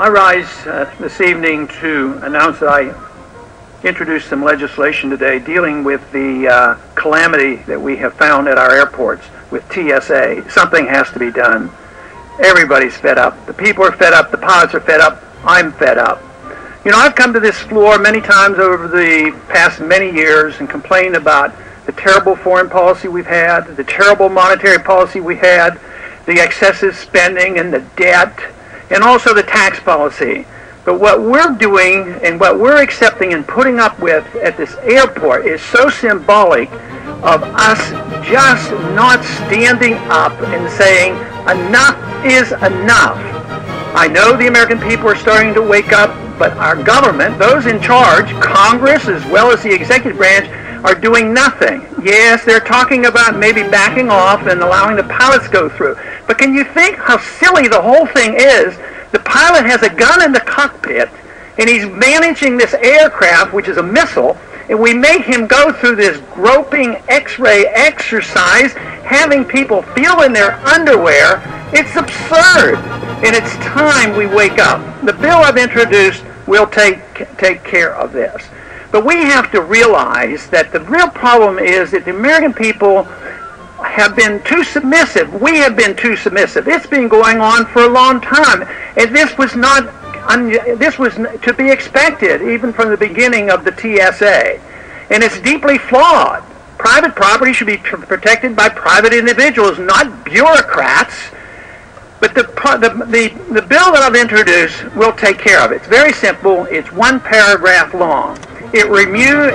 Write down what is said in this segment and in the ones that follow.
I rise this evening to announce that I introduced some legislation today dealing with the calamity that we have found at our airports with TSA. Something has to be done. Everybody's fed up. The people are fed up. The pilots are fed up. I'm fed up. You know, I've come to this floor many times over the past many years and complained about the terrible foreign policy we've had, the terrible monetary policy we had, the excessive spending and the debt, and also the tax policy. But what we're doing and what we're accepting and putting up with at this airport is so symbolic of us just not standing up and saying enough is enough. I know the American people are starting to wake up, but our government, those in charge, Congress as well as the executive branch, are doing nothing. Yes, they're talking about maybe backing off and allowing the pilots go through. But can you think how silly the whole thing is? The pilot has a gun in the cockpit, and he's managing this aircraft, which is a missile, and we make him go through this groping X-ray exercise, having people feel in their underwear. It's absurd, and it's time we wake up. The bill I've introduced will take care of this. But we have to realize that the real problem is that the American people have been too submissive. We have been too submissive. It's been going on for a long time, and this was to be expected even from the beginning of the TSA. And it's deeply flawed. Private property should be protected by private individuals, not bureaucrats. But the bill that I've introduced will take care of it. It's very simple. It's one paragraph long. It removes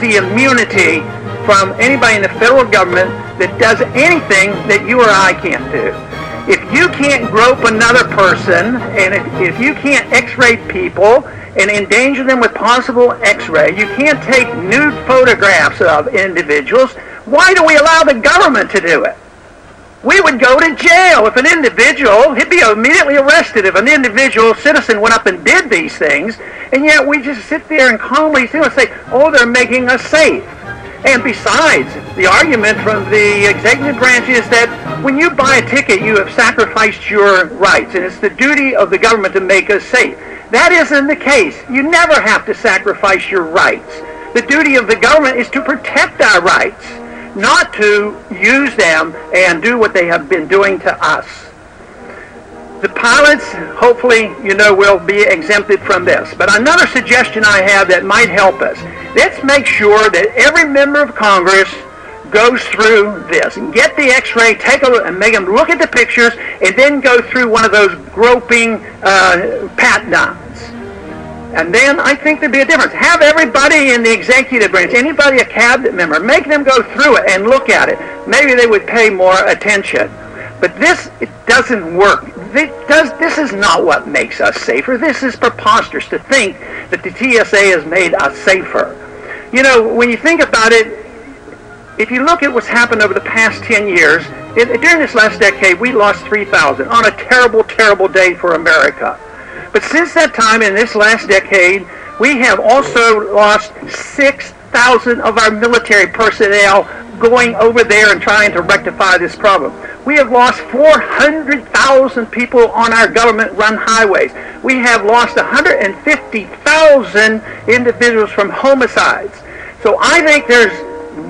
the immunity from anybody in the federal government that does anything that you or I can't do. If you can't grope another person, and if you can't X-ray people and endanger them with possible X-ray, you can't take nude photographs of individuals, why do we allow the government to do it? We would go to jail if an individual, he'd be immediately arrested if an individual citizen went up and did these things, and yet we just sit there and calmly say, oh, they're making us safe. And besides, the argument from the executive branch is that when you buy a ticket, you have sacrificed your rights, and it's the duty of the government to make us safe. That isn't the case. You never have to sacrifice your rights. The duty of the government is to protect our rights, not to use them and do what they have been doing to us. The pilots, hopefully, will be exempted from this. But another suggestion I have that might help us, let's make sure that every member of Congress goes through this and get the X-ray, take a look, and make them look at the pictures, and then go through one of those groping pat-downs. And then I think there'd be a difference. Have everybody in the executive branch, anybody a cabinet member, make them go through it and look at it. Maybe they would pay more attention. But it doesn't work. This is not what makes us safer. This is preposterous to think that the TSA has made us safer. When you think about it, if you look at what's happened over the past 10 years, during this last decade, we lost 3,000 on a terrible, terrible day for America. But since that time, in this last decade, we have also lost 6,000 of our military personnel going over there and trying to rectify this problem. We have lost 400,000 people on our government-run highways. We have lost 150,000 individuals from homicides. So I think there's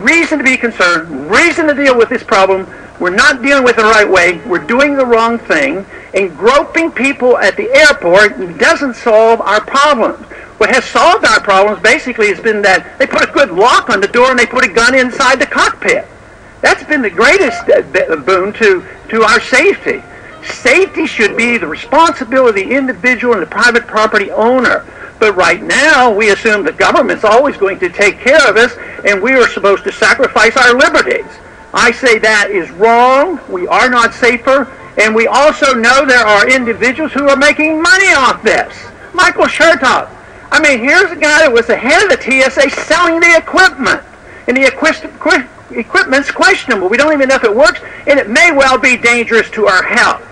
reason to be concerned, reason to deal with this problem. We're not dealing with it the right way. We're doing the wrong thing. And groping people at the airport doesn't solve our problems. What has solved our problems basically has been that they put a good lock on the door and they put a gun inside the cockpit. That's been the greatest boon to our safety. Safety should be the responsibility of the individual and the private property owner. But right now, we assume the government's always going to take care of us, and we are supposed to sacrifice our liberties. I say that is wrong. We are not safer. And we also know there are individuals who are making money off this. Michael Chertoff. I mean, here's a guy that was the head of the TSA selling the equipment. And the equipment's questionable. We don't even know if it works, and it may well be dangerous to our health.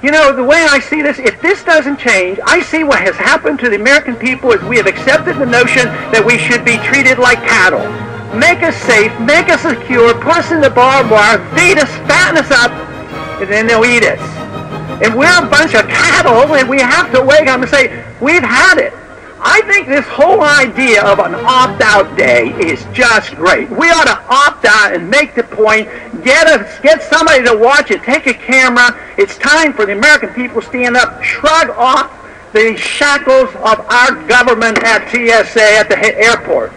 The way I see this, if this doesn't change, I see what has happened to the American people is we have accepted the notion that we should be treated like cattle. Make us safe, make us secure, put us in the barbed wire, feed us, fatten us up, and then they'll eat us. and we're a bunch of cattle, and we have to wake up and say, we've had it. I think this whole idea of an opt-out day is just great. We ought to opt out and make the point, get somebody to watch it, take a camera. It's time for the American people to stand up, shrug off the shackles of our government at TSA at the airport.